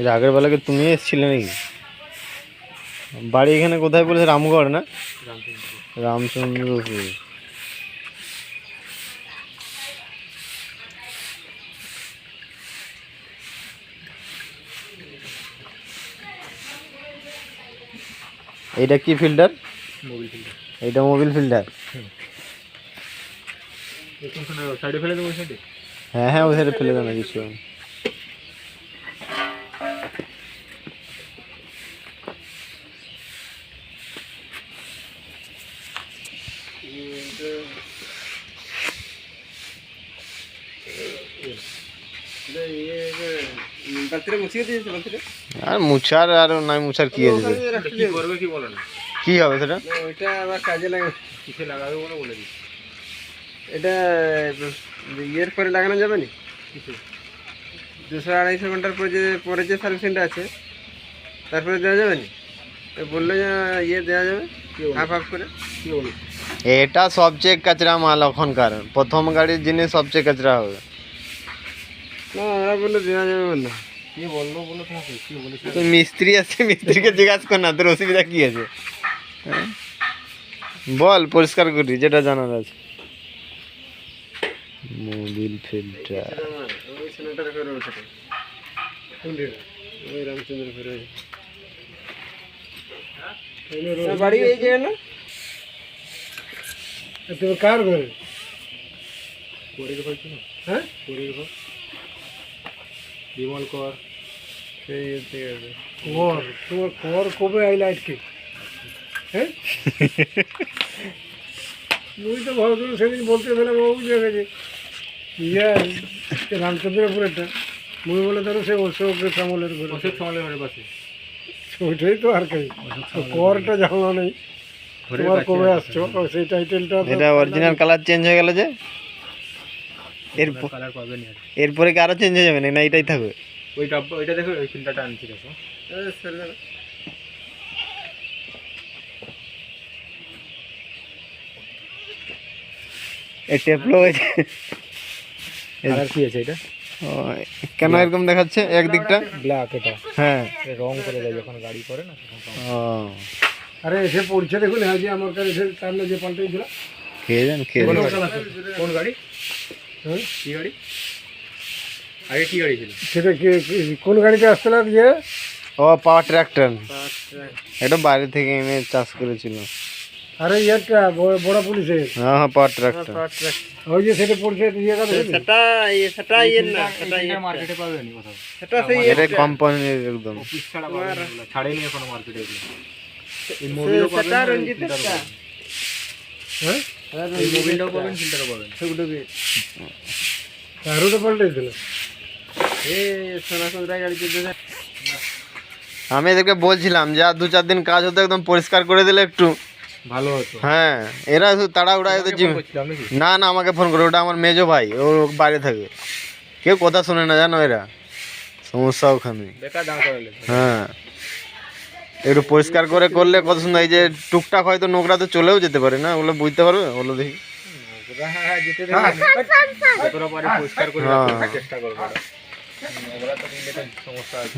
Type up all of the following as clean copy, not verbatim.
এর আগের বেলাকে তুমি এসেছিলে নাকি? বাড়ি এখানে কোথায় বলেছে? রামগড় না? রামচন্দ্রপুর। এইটা কি ফিল্টার? Mobil filter. এইটা মোবিল ফিল্টার। সাইডে ফেলে দেবো সাইডে। হ্যাঁ হ্যাঁ, ওই সাইডে ফেলে দেবো কিছু। আর মুছার আর নাই মুছার কি আছে? কি করবে কি বলো না? কি হবে সেটা? ওইটা আবার কাজে লাগে। কিসে লাগাবে বলে দিই। এটা ইয়ের পরে লাগানো যাবে না? কিসে? 200-250 ঘন্টার পরে যে সার্ভিসিংটা আছে তারপরে দেওয়া যাবে না? বললে যে ইয়ে দেওয়া যাবে হাফ হাফ করে। কি বলো? এটা সবচেয়ে কাচরা মাল এখনকার। প্রথম গাড়ির জিনিস সবচেয়ে কাচরা হবে। না ওরা বললে দেওয়া যাবে বললো। কি বললো বলো তোমাকে? কি বলেছে? তো মিস্ত্রি আছে, মিস্ত্রিকে জিজ্ঞাসা কর না, তোর অসুবিধা কি আছে? বল, পরিষ্কার করি যেটা জানার আছে। মোবিল ফিল্টার ওই সেনাটার করে ওঠে। ওই রামচন্দ্রপুর বাড়ি এই যে না তোর কার ঘরে? পরের ঘর ছিল। হ্যাঁ পরের ঘর বিমল কর। সেই ঠিক আছে। কর তোমার কর কবে আইলা আজকে? হ্যাঁ মুই তো ভাবছো সেদিন বলতে পেলাম ও বুঝে গেছে ইয়া রামচন্দ্রপুরেরটা। মুই বলে ধরো সে অশোক সামলের ঘরে। অশোক সামলের ঘরের পাশে। ওইটাই তো আর কি করটা জানা নেই। তোমার কবে আসছো সেই টাইটেলটা? এটা অরিজিনাল কালার চেঞ্জ হয়ে গেল যে, কালার পাবেন আর এরপরে কি আরো চেঞ্জ হয়ে যাবে না এটাই থাকবে? ওইটা দেখো, ওই ফিল্টারটা আনছি দেখো। এই টেপলো হয়েছে। কালার কি আছে এটা? কেন এরকম দেখাচ্ছে একদিকটা? ব্ল্যাক। এটা হ্যাঁ, রং করে দেয় যখন গাড়ি করে না। ও আরে এসে পড়ছে দেখুন। হ্যাঁ যে আমার কাছে এসে তাহলে যে পাল্টেছিল খেয়ে যান, খেয়ে যান। কোন গাড়ি? হ্যাঁ কি গাড়ি? আগে কি গাড়ি ছিল? সেটা কোন গাড়িতে আসছিল যে? ও পাওয়ার ট্রাক্টর। এটা বাইরে থেকে এনে চাষ করেছিল। আরে ইয়েটা বড় পুলিশের। হ্যাঁ হ্যাঁ, পাওয়ার ট্রাক্টর। ওই যে সেটা পড়ছে ইয়ে কথা সেটা ইয়ে না, সেটা মার্কেটে পাবেন কোথাও। সেটা সেই এটা কোম্পানির একদম। অফিস ছাড়া পাবেন না, ছাড়েনি এখনো মার্কেটে এগুলো। এই মোবিলও পাবেন, সেটা রঞ্জিতের টা। হ্যাঁ এই মোবিলটাও পাবেন, ফিল্টারও পাবেন। সেগুলো কি কারোটা পাল্টেছিল? এই সোনাচন্দ্রা গাড়ি যেতে আমি এদেরকে বলছিলাম যে আর 2-4 দিন কাজ হতো, একদম পরিষ্কার করে দিলে একটু ভালো হতো। হ্যাঁ, এরা শুধু তাড়াহুড়া। না না, আমাকে ফোন করে। ওটা আমার মেজো ভাই, ও বাইরে থাকে। কেউ কথা শোনে না জানো, এরা সমস্যা ওখানে। বেকার দাম করালে। হ্যাঁ, একটু পরিষ্কার করে করলে কত সুন্দর। এই যে টুকটাক হয়তো নোংরা তো চলেও যেতে পারে না, ওগুলো বুঝতে পারবে? বলো দেখি। যেতে দেবে যতটা পারে পরিষ্কার করে রাখার চেষ্টা করবো। ওগুলা তো নিলে তো সমস্যা আছে।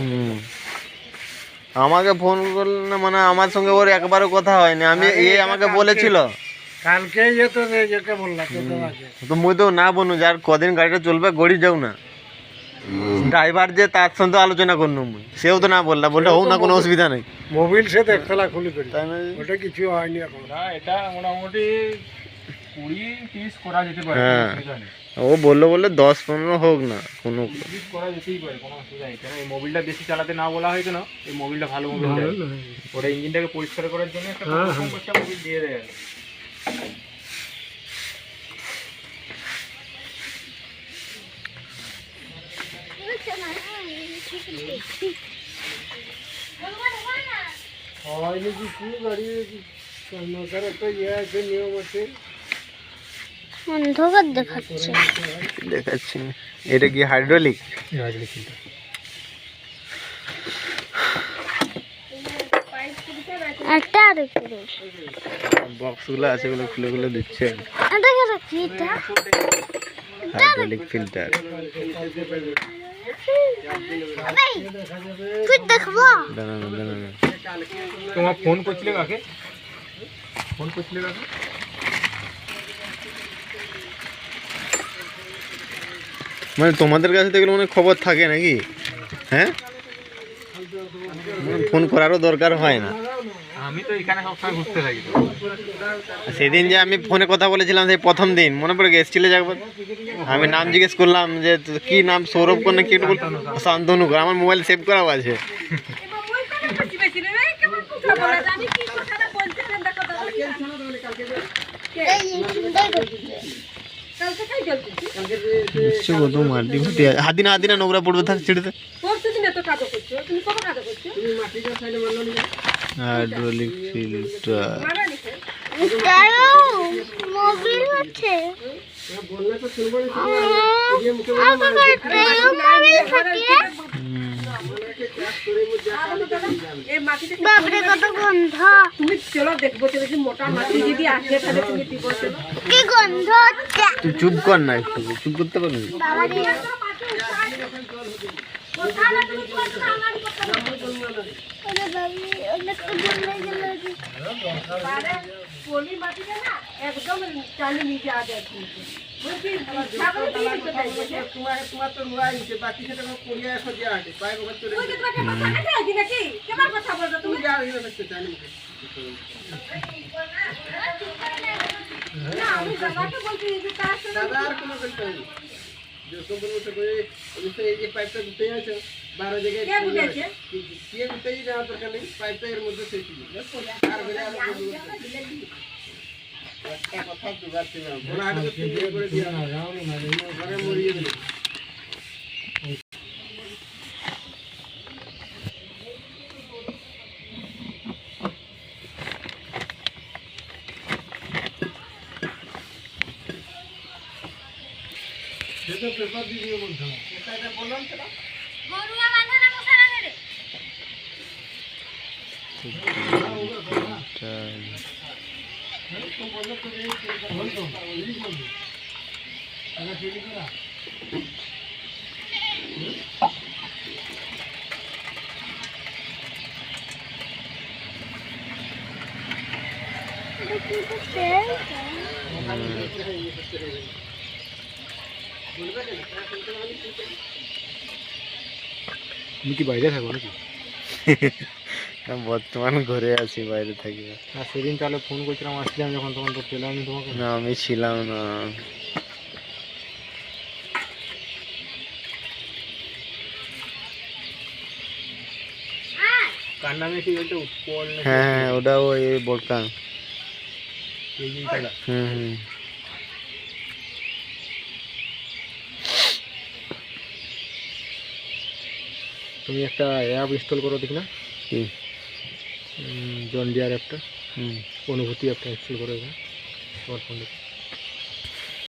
আমাকে ফোন করলে মানে আমার সঙ্গে ওর একবারও কথা হয়নি। আমি আমাকে বলেছিল কালকে যেত যেটা বললাম তো মুই তো না বনু যার কদিন গাড়িটা চলবে গড়ি যাও না। ড্রাইভার যে তার সঙ্গে আলোচনা করলাম, সেও তো না বললা, বলটা হোক না, কোনো অসুবিধা নেই। মোবিল সে দেখতলা খুলি করি, তাই না? ওটা কিছু হয়নি এখন। না, এটা মোটামুটি 20-30 করা যেতে পারে। হ্যাঁ, ও বললো 10-15 হোক না, কোনো 20 করা যেতেই পারে, কোনো অসুবিধা নেই। কেন এই মোবিলটা বেশি চালাতে না বলা হয় কেন? এই মোবিলটা ভালো মোবিল দেয়। ওটা ইঞ্জিনটাকে পরিষ্কার করার জন্য একটা মোবিল দিয়ে দেয়। হয়নি কিছু গাড়ি নৌকার একটা ইয়ে আছে, নিয়ম আছে। অন্ধকার দেখাচ্ছে। দেখাচ্ছি। এটা কি হাইড্রোলিক? একটা আর বক্সগুলো আছে, ওগুলো খুলে খুলে দিচ্ছে। এটা কি? এটা হাইড্রোলিক ফিল্টার। দাঁড়ানো। তোমার ফোন করছিলে কাকে? ফোন করছিলে কাকে? মানে তোমাদের কাছে তো এগুলো মানে খবর থাকে নাকি? হ্যাঁ, মানে ফোন করারও দরকার হয় না। আমি তো এখানে সবসময় ঘুরতে থাকি তো। সেদিন যে আমি ফোনে কথা বলেছিলাম সেই প্রথম দিন মনে পড়ে গিয়ে এসেছিলে একবার, আমি নাম জিজ্ঞেস করলাম যে কি নাম, সৌরভ কোন না কি একটু শান্তনু, আমার মোবাইল সেভ করাও আছে। হাদিনা হাদিনা নোংরা পড়বে, থাক ছিড়তে। হাইড্রোলিক ফিল্টার মোবিল আছে বললে তো শুনবো না, বাপরে কত গন্ধ, তুমি চলো দেখবো চলো যে মোটা মাটি যদি আসে তাহলে তুমি দিব চলো। কি গন্ধ হচ্ছে। তুই চুপ কর না, একটু চুপ করতে পারবি? বাবারে ওরে বাবি অনেক তো জমে গেল রে। আরে পলি মাটিতে না একদম চালি নিচে আগে বলছি ছাগল দিয়ে দিতে চাই তোমার তো রুয়াই নিচে, বাকি সেটা পড়িয়া এসে দেওয়া আছে পায়ে বগর চলে ওই যে তোমাকে কথা কাছে আছি নাকি কেমন কথা বলছো তুমি? তুমি যাও এখানে দেখতে চাই না আমি দাদাকে বলছি যে তার সঙ্গে দাদা আর কোনো করতে হবে যে সম্পূর্ণ তো করে এই পাইপটা দিতে আছে 12 জায়গায় কে বুঝেছে? কে দিতেই যাওয়ার দরকার নেই, পাইপটা এর মধ্যে সেই ছিল আর বেলা আর একটা কথা দুবার ছিল বলা হাটে তো বিয়ে করে দিয়া ঘরে মরিয়ে দিল। সেটা পেপার দিয়ে বলছো এটা বললাম সেটা গরুয়া বাঁধা না মশা না রে। তুমি কি বাইরে থাকো নাকি? বর্তমান ঘরে আছি, বাইরে থাকি না। আর সেদিন তাহলে ফোন করছিলাম, আসছিলাম যখন তখন তো পেলাম না তোমাকে। না আমি ছিলাম না। কার নামে কি বলতে উৎপল না হ্যাঁ ওটা ওই বোরকান। এই যে এটা? হুম। তুমি একটা অ্যাপ ইনস্টল করো দেখ না, কি? জন ডিয়ার অ্যাপটা, হুম। অনুভূতি অ্যাপটা ইনস্টল করো তোমার ফোনে।